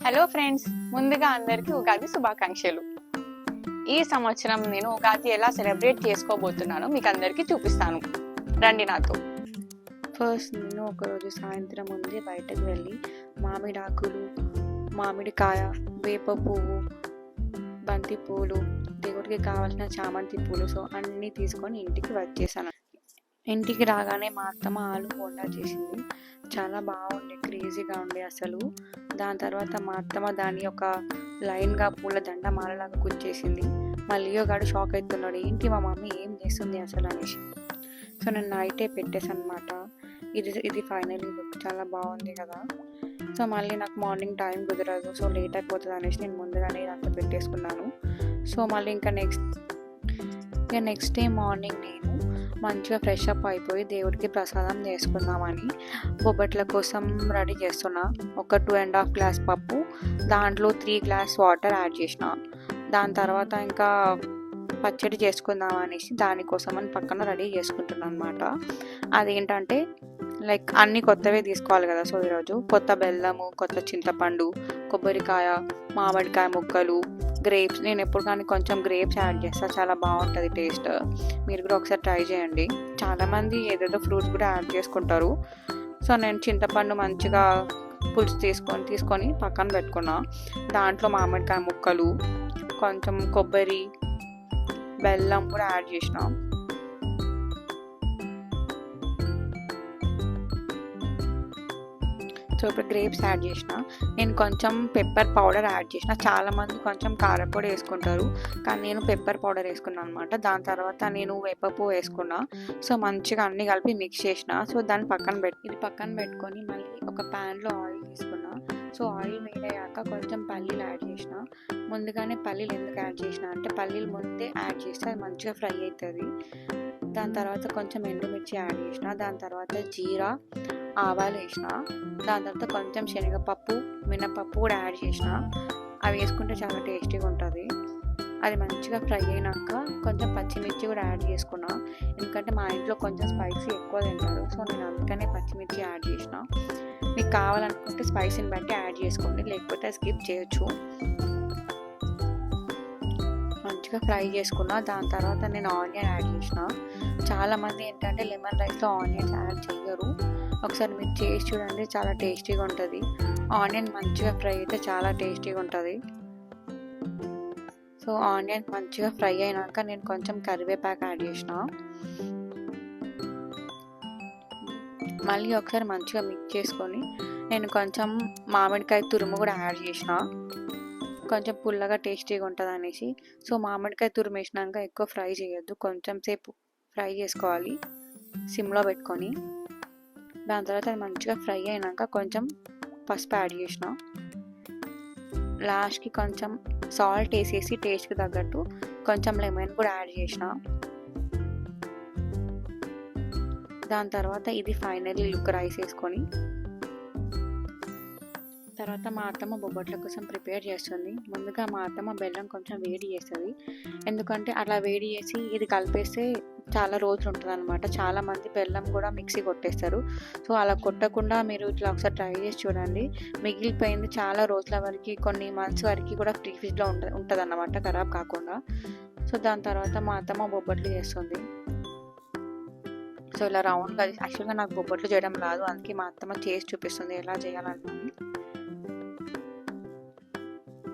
Hello friends, ముందుగా అందరికీ ఉగాది శుభాకాంక్షలు. ఈ సంవత్సరం నేను ఉగాది ఎలా సెలబ్రేట్ చేసుకోబోతున్నానో మీకు అందరికీ చూపిస్తాను. రండి నాతో. ఫస్ట్ నేను ఒకరోజు సాయంత్రం ముందే బయటకు వెళ్ళి మామిడాకులు, మామిడికాయ, వేప పువ్వు, బంతి పూలు, దేవుడికి కావాల్సిన చామంతి పూలు అన్నీ తీసుకొని ఇంటికి వచ్చేసాను. ఇంటికి రాగానే మా అత్తమ్మ ఆలు బోండా చేసింది. చాలా బాగుండే, క్రేజీగా ఉండే అసలు. దాని తర్వాత మా అత్తమ్మ దాన్ని ఒక లైన్గా పూల దండ మాలలాగా కుచ్చేసింది. మా లియో గాడు షాక్ అవుతున్నాడు, ఏంటి మా మమ్మీ ఏం చేస్తుంది అసలు అనేసి. సో నేను నైటే పెట్టేసాను అనమాట. ఇది ఫైనలీ లుక్ చాలా బాగుంది కదా. సో మళ్ళీ నాకు మార్నింగ్ టైం కుదరదు, సో లేట్ అయిపోతుంది అనేసి నేను ముందుగానే ఇదంతా పెట్టేసుకున్నాను. సో మళ్ళీ ఇంకా నెక్స్ట్ డే మార్నింగ్ నేను మంచిగా ఫ్రెష్ అప్ అయిపోయి దేవుడికి ప్రసాదం చేసుకుందామని బొబ్బట్ల కోసం రెడీ చేస్తున్నా. ఒక 2.5 గ్లాస్ పప్పు, దాంట్లో 3 గ్లాస్ వాటర్ యాడ్ చేసిన. దాని తర్వాత ఇంకా పచ్చడి చేసుకుందాం అనేసి దానికోసం అని పక్కన రెడీ చేసుకుంటున్నాను అనమాట. అదేంటంటే లైక్ అన్నీ కొత్తవే తీసుకోవాలి కదా. సో ఈరోజు కొత్త బెల్లము, కొత్త చింతపండు, కొబ్బరికాయ, మామిడికాయ ముక్కలు, గ్రేప్స్. నేను ఎప్పుడు కానీ కొంచెం గ్రేప్స్ యాడ్ చేస్తాను, చాలా బాగుంటుంది టేస్ట్. మీరు కూడా ఒకసారి ట్రై చేయండి. చాలామంది ఏదేదో ఫ్రూట్స్ కూడా యాడ్ చేసుకుంటారు. సో నేను చింతపండు మంచిగా పులుసు తీసుకొని పక్కన పెట్టుకున్నా. దాంట్లో మామిడికాయ ముక్కలు, కొంచెం కొబ్బరి, బెల్లం కూడా యాడ్ చేసిన. సో ఇప్పుడు గ్రేప్స్ యాడ్ చేసిన. నేను కొంచెం పెప్పర్ పౌడర్ యాడ్ చేసిన. చాలామంది కొంచెం కారపొడి వేసుకుంటారు, కానీ నేను పెప్పర్ పౌడర్ వేసుకున్నాను అనమాట. దాని తర్వాత నేను వేపపువ్వు వేసుకున్నా. సో మంచిగా అన్నీ కలిపి మిక్స్ చేసిన. సో దాన్ని పక్కన పెట్టుకొని మళ్ళీ ఒక ప్యాన్లో ఆయిల్ తీసుకున్నా. సో ఆయిల్ వేడయ్యాక కొంచెం పల్లీలు యాడ్ చేసిన. ముందుగానే పల్లీలు ఎందుకు యాడ్ చేసిన అంటే పల్లీలు ముందే యాడ్ చేస్తే అది మంచిగా ఫ్రై అవుతుంది. దాని తర్వాత కొంచెం ఎండుమిర్చి యాడ్ చేసిన. దాని తర్వాత జీరా, ఆవాలు వేసిన. దాని తర్వాత కొంచెం శనగపప్పు, మినపప్పు కూడా యాడ్ చేసిన. అవి వేసుకుంటే చాలా టేస్టీగా ఉంటుంది. అది మంచిగా ఫ్రై అయినాక కొంచెం పచ్చిమిర్చి కూడా యాడ్ చేసుకున్నా. ఎందుకంటే మా ఇంట్లో కొంచెం స్పైసీ ఎక్కువ తింటారు, సో నేను అందుకనే పచ్చిమిర్చి యాడ్ చేసిన. మీకు కావాలనుకుంటే స్పైసీని బట్టి యాడ్ చేసుకోండి, లేకపోతే స్కిప్ చేయొచ్చు. మంచిగా ఫ్రై చేసుకున్నా. దాని తర్వాత నేను ఆనియన్ యాడ్ చేసిన. చాలామంది ఏంటంటే లెమన్ రైస్లో ఆనియన్స్ యాడ్ చేయరు. ఒకసారి మీరు చేసి చూడండి, చాలా టేస్టీగా ఉంటుంది. ఆనియన్ మంచిగా ఫ్రై అయితే చాలా టేస్టీగా ఉంటుంది. సో ఆనియన్ మంచిగా ఫ్రై అయినాక నేను కొంచెం కరివేపాకు యాడ్ చేసిన. మళ్ళీ ఒకసారి మంచిగా మిక్స్ చేసుకొని నేను కొంచెం మామిడికాయ తురుము కూడా యాడ్ చేసిన, కొంచెం పుల్లగా టేస్టీగా ఉంటుంది అనేసి. సో మామిడికాయ తురుము వేసినాక ఎక్కువ ఫ్రై చేయొద్దు, కొంచెం సేపు ఫ్రై చేసుకోవాలి సిమ్లో పెట్టుకొని. దాని తర్వాత అది మంచిగా ఫ్రై అయినాక కొంచెం పసుపు యాడ్ చేసిన. లాస్ట్కి కొంచెం సాల్ట్ వేసేసి టేస్ట్కి తగ్గట్టు కొంచెం లెమన్ కూడా యాడ్ చేసిన. దాని తర్వాత ఇది ఫైనల్లీ లుక్ రైస్ వేసుకొని. తర్వాత మా అత్తమ్మ బొబ్బట్ల కోసం ప్రిపేర్ చేస్తుంది. ముందుగా మా అత్తమ్మ బెల్లం కొంచెం వేడి చేస్తుంది, ఎందుకంటే అలా వేడి చేసి ఇది కలిపేస్తే చాలా రోజులు ఉంటుంది అనమాట. చాలామంది బెల్లం కూడా మిక్సీ కొట్టేస్తారు. సో అలా కొట్టకుండా మీరు ఇట్లా ఒకసారి ట్రై చేసి చూడండి. మిగిలిపోయింది చాలా రోజుల వరకు, కొన్ని మంత్స్ వరకు కూడా ఫ్రిడ్జ్లో ఉంటుంది అన్నమాట, ఖరాబ్ కాకుండా. సో దాని తర్వాత మా అత్తమ్మ బొబ్బట్లు చేస్తుంది. సో ఇలా రౌండ్గా, యాక్చువల్గా నాకు బొబ్బట్లు చేయడం రాదు, అందుకే మా అత్తమ్మ చేసి చూపిస్తుంది ఎలా చేయాలని.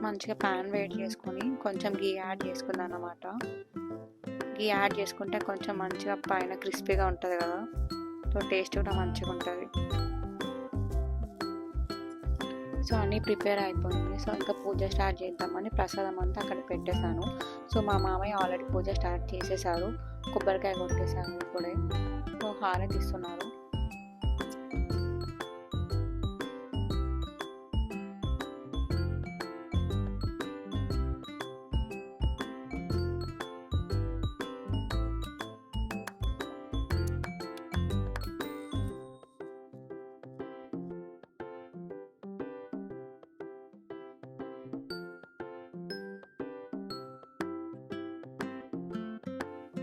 మంచిగా ప్యాన్ వేడి చేసుకొని కొంచెం గీ యాడ్ చేసుకుందాం అన్నమాట. గీ యాడ్ చేసుకుంటే కొంచెం మంచిగా పైన క్రిస్పీగా ఉంటుంది కదా, సో టేస్ట్ కూడా మంచిగా ఉంటుంది. సో అన్నీ ప్రిపేర్ అయిపోయింది. సో ఇంకా పూజ స్టార్ట్ చేద్దామని ప్రసాదం అంతా అక్కడ పెట్టేశాను. సో మా మామయ్య ఆల్రెడీ పూజ స్టార్ట్ చేసేసారు, కొబ్బరికాయ కొట్టేశారు ఇప్పుడే. సో హారతి ఇస్తున్నారు.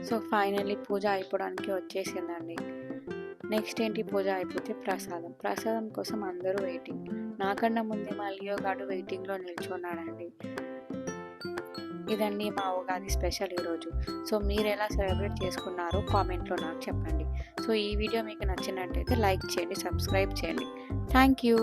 సో ఫైనల్లీ పూజ అయిపోవడానికి వచ్చేసిందండి. నెక్స్ట్ ఏంటి, పూజ అయిపోతే ప్రసాదం కోసం అందరూ వెయిటింగ్. నాకన్నా ముందే మా లియో గాడు వెయిటింగ్లో నిల్చున్నాడండి. ఇదండి మా ఉగాది స్పెషల్ ఈరోజు. సో మీరు ఎలా సెలబ్రేట్ చేసుకున్నారో కామెంట్లో నాకు చెప్పండి. సో ఈ వీడియో మీకు నచ్చినట్టయితే లైక్ చేయండి, సబ్స్క్రైబ్ చేయండి. Thank you.